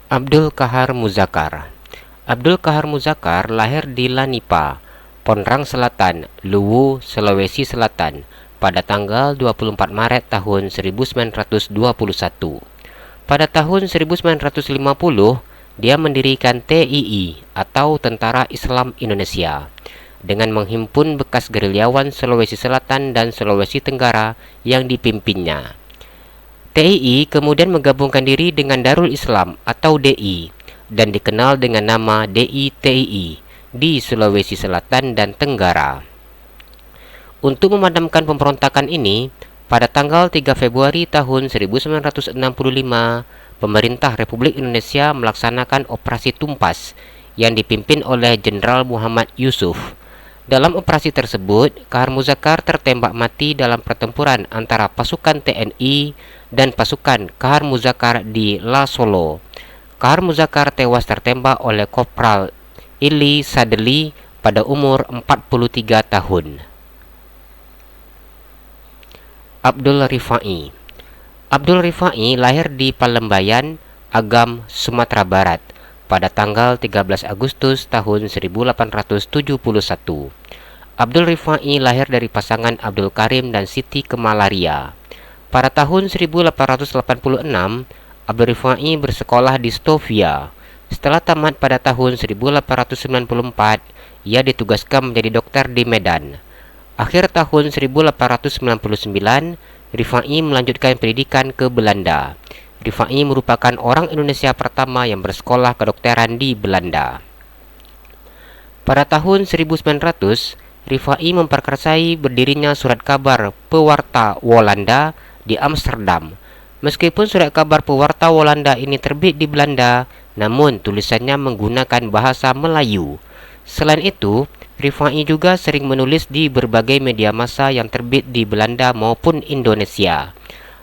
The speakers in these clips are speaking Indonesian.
Abdul Kahar Muzakkar. Abdul Kahar Muzakkar lahir di Lanipa, Ponrang Selatan, Luwu, Sulawesi Selatan pada tanggal 24 Maret tahun 1921. Pada tahun 1950, dia mendirikan TII atau Tentara Islam Indonesia dengan menghimpun bekas gerilyawan Sulawesi Selatan dan Sulawesi Tenggara yang dipimpinnya. TII kemudian menggabungkan diri dengan Darul Islam atau DI dan dikenal dengan nama DI-TII di Sulawesi Selatan dan Tenggara. Untuk memadamkan pemberontakan ini, pada tanggal 3 Februari tahun 1965, pemerintah Republik Indonesia melaksanakan operasi Tumpas yang dipimpin oleh Jenderal Muhammad Yusuf. Dalam operasi tersebut, Kahar Muzakkar tertembak mati dalam pertempuran antara pasukan TNI dan pasukan Kahar Muzakkar di La Solo. Kahar Muzakkar tewas tertembak oleh Kopral Ili Sadeli pada umur 43 tahun. Abdul Rifai. Abdul Rifai lahir di Palembayan, Agam, Sumatera Barat pada tanggal 13 Agustus tahun 1871. Abdul Rifai lahir dari pasangan Abdul Karim dan Siti Kemalaria. Pada tahun 1886, Abdul Rifai bersekolah di Stovia. Setelah tamat pada tahun 1894, ia ditugaskan menjadi dokter di Medan. Akhir tahun 1899, Rifai melanjutkan pendidikan ke Belanda. Rifai merupakan orang Indonesia pertama yang bersekolah kedokteran di Belanda. Pada tahun 1900, Rifai memperkasai berdirinya surat kabar Pewarta Walanda di Amsterdam. Meskipun surat kabar Pewarta Walanda ini terbit di Belanda, namun tulisannya menggunakan bahasa Melayu. Selain itu, Rifai juga sering menulis di berbagai media massa yang terbit di Belanda maupun Indonesia.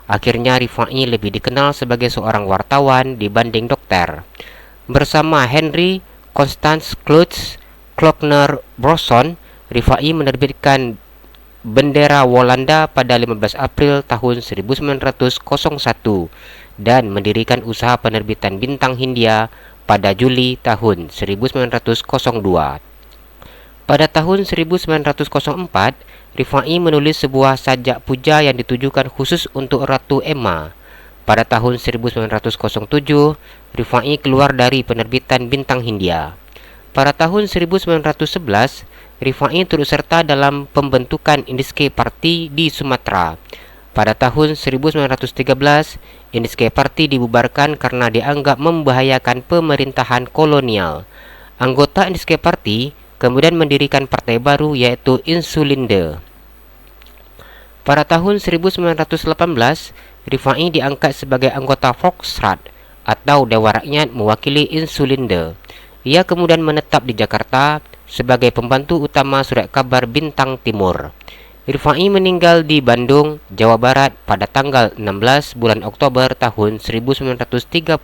Akhirnya Rifai lebih dikenal sebagai seorang wartawan dibanding dokter. Bersama Henry Constance Klutz Klockner Brosson, Rifai menerbitkan bendera Walanda pada 15 April tahun 1901 dan mendirikan usaha penerbitan Bintang Hindia pada Juli tahun 1902. Pada tahun 1904, Rifai menulis sebuah sajak puja yang ditujukan khusus untuk Ratu Emma. Pada tahun 1907, Rifai keluar dari penerbitan Bintang Hindia. Pada tahun 1911, Rifai turut serta dalam pembentukan Indiske Party di Sumatera. Pada tahun 1913, Indiske Party dibubarkan karena dianggap membahayakan pemerintahan kolonial. Anggota Indiske Party kemudian mendirikan partai baru yaitu Insulinde. Pada tahun 1918, Rifai diangkat sebagai anggota Volksrat atau Dewan Rakyat mewakili Insulinde. Ia kemudian menetap di Jakarta sebagai pembantu utama surat kabar Bintang Timur. Rifai meninggal di Bandung, Jawa Barat pada tanggal 16 bulan Oktober tahun 1937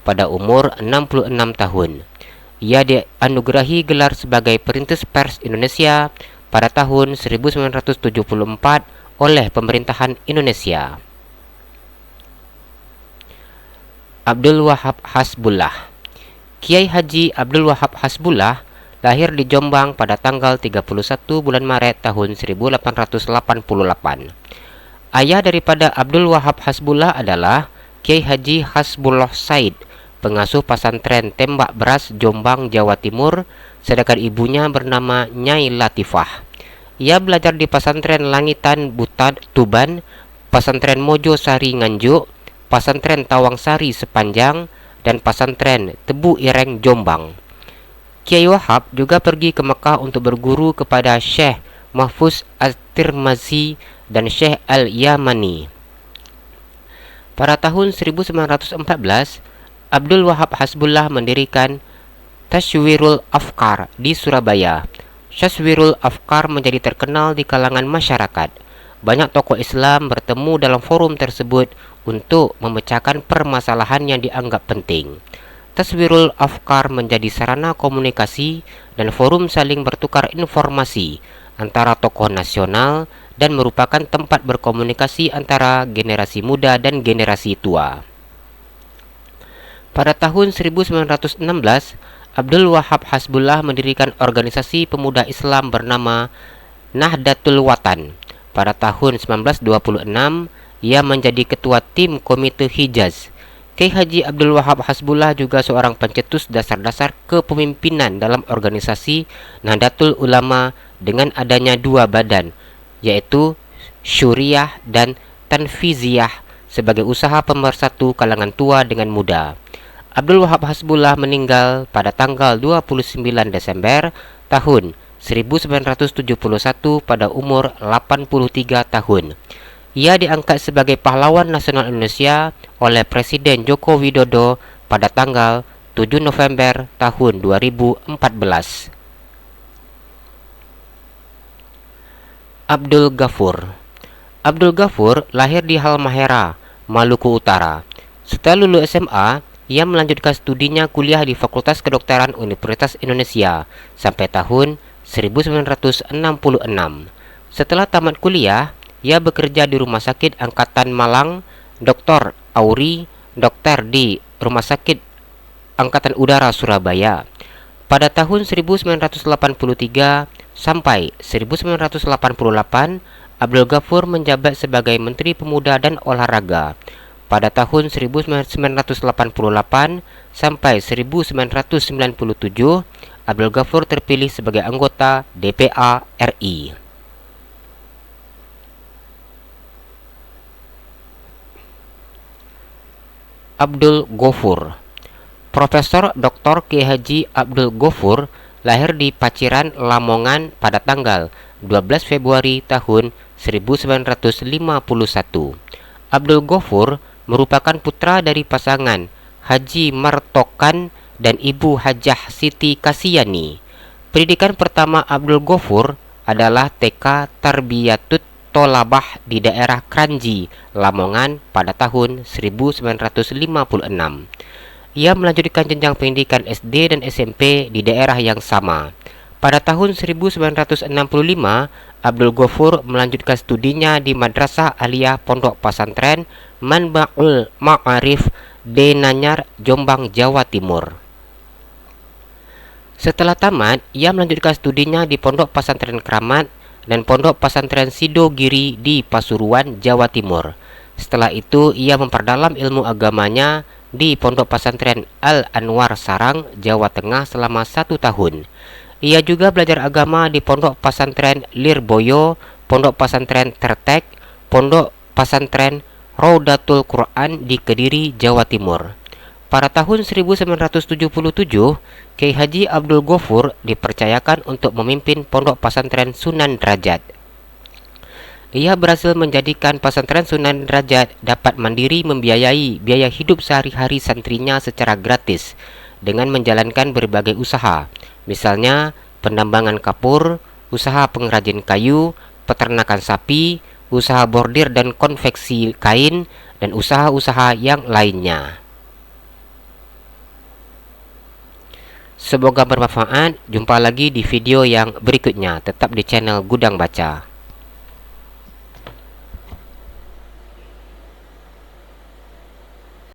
pada umur 66 tahun. Ia dianugerahi gelar sebagai Perintis Pers Indonesia pada tahun 1974 oleh pemerintahan Indonesia. Abdul Wahab Hasbullah. Kiai Haji Abdul Wahab Hasbullah lahir di Jombang pada tanggal 31 bulan Maret tahun 1888. Ayah daripada Abdul Wahab Hasbullah adalah Kiai Haji Hasbullah Said, pengasuh pesantren Tembak Beras Jombang, Jawa Timur, sedangkan ibunya bernama Nyai Latifah. Ia belajar di pesantren Langitan Butad Tuban, pesantren Mojo Sari Nganjuk, pesantren Tawang Sari Sepanjang, dan pesantren Tebu Ireng Jombang. Kiai Wahab juga pergi ke Mekah untuk berguru kepada Syekh Mahfuz At-Tirmazi dan Syekh Al-Yamani. Pada tahun 1914, Abdul Wahab Hasbullah mendirikan Tashwirul Afkar di Surabaya. Tashwirul Afkar menjadi terkenal di kalangan masyarakat. Banyak tokoh Islam bertemu dalam forum tersebut untuk memecahkan permasalahan yang dianggap penting. Tashwirul Afkar menjadi sarana komunikasi dan forum saling bertukar informasi antara tokoh nasional dan merupakan tempat berkomunikasi antara generasi muda dan generasi tua. Pada tahun 1916, Abdul Wahab Hasbullah mendirikan organisasi pemuda Islam bernama Nahdlatul Watan. Pada tahun 1926, ia menjadi ketua tim Komite Hijaz. Kiai Haji Abdul Wahab Hasbullah juga seorang pencetus dasar-dasar kepemimpinan dalam organisasi Nahdlatul Ulama dengan adanya dua badan, yaitu Syuriah dan Tanfiziyah, sebagai usaha pemersatu kalangan tua dengan muda. Abdul Wahab Hasbullah meninggal pada tanggal 29 Desember tahun 1971 pada umur 83 tahun. Ia diangkat sebagai pahlawan nasional Indonesia oleh Presiden Joko Widodo pada tanggal 7 November tahun 2014. Abdul Ghafur. Abdul Ghafur lahir di Halmahera, Maluku Utara. Setelah lulus SMA, ia melanjutkan studinya kuliah di Fakultas Kedokteran Universitas Indonesia sampai tahun 1966. Setelah tamat kuliah, ia bekerja di Rumah Sakit Angkatan Malang, Dr. Auri, dokter di Rumah Sakit Angkatan Udara Surabaya. Pada tahun 1983 sampai 1988, Abdul Ghafur menjabat sebagai Menteri Pemuda dan Olahraga. Pada tahun 1988 sampai 1997, Abdul Ghafur terpilih sebagai anggota DPA RI. Abdul Ghafur. Profesor Dr. Kiai Haji Abdul Ghafur lahir di Paciran, Lamongan pada tanggal 12 Februari tahun 1951. Abdul Ghafur merupakan putra dari pasangan Haji Martokan dan Ibu Hajah Siti Kasiyani. Pendidikan pertama Abdul Ghafur adalah TK Tarbiyatut Tolabah di daerah Kranji, Lamongan pada tahun 1956. Ia melanjutkan jenjang pendidikan SD dan SMP di daerah yang sama. Pada tahun 1965, Abdul Ghafur melanjutkan studinya di Madrasah Aliyah Pondok Pesantren Manbaul Ma'arif Denanyar, Jombang, Jawa Timur. Setelah tamat, ia melanjutkan studinya di Pondok Pesantren Kramat dan Pondok Pesantren Sidogiri di Pasuruan, Jawa Timur. Setelah itu, ia memperdalam ilmu agamanya di Pondok Pesantren Al-Anwar Sarang, Jawa Tengah selama 1 tahun. Ia juga belajar agama di Pondok Pesantren Lirboyo, Pondok Pesantren Tertek, Pondok Pesantren Raudatul Quran di Kediri, Jawa Timur. Pada tahun 1977, Kiai Haji Abdul Ghafur dipercayakan untuk memimpin Pondok Pesantren Sunan Derajat. Ia berhasil menjadikan pesantren Sunan Derajat dapat mandiri membiayai biaya hidup sehari-hari santrinya secara gratis dengan menjalankan berbagai usaha, misalnya penambangan kapur, usaha pengrajin kayu, peternakan sapi, usaha bordir dan konveksi kain, dan usaha-usaha yang lainnya. Semoga bermanfaat. Jumpa lagi di video yang berikutnya. Tetap di channel Gudang Baca.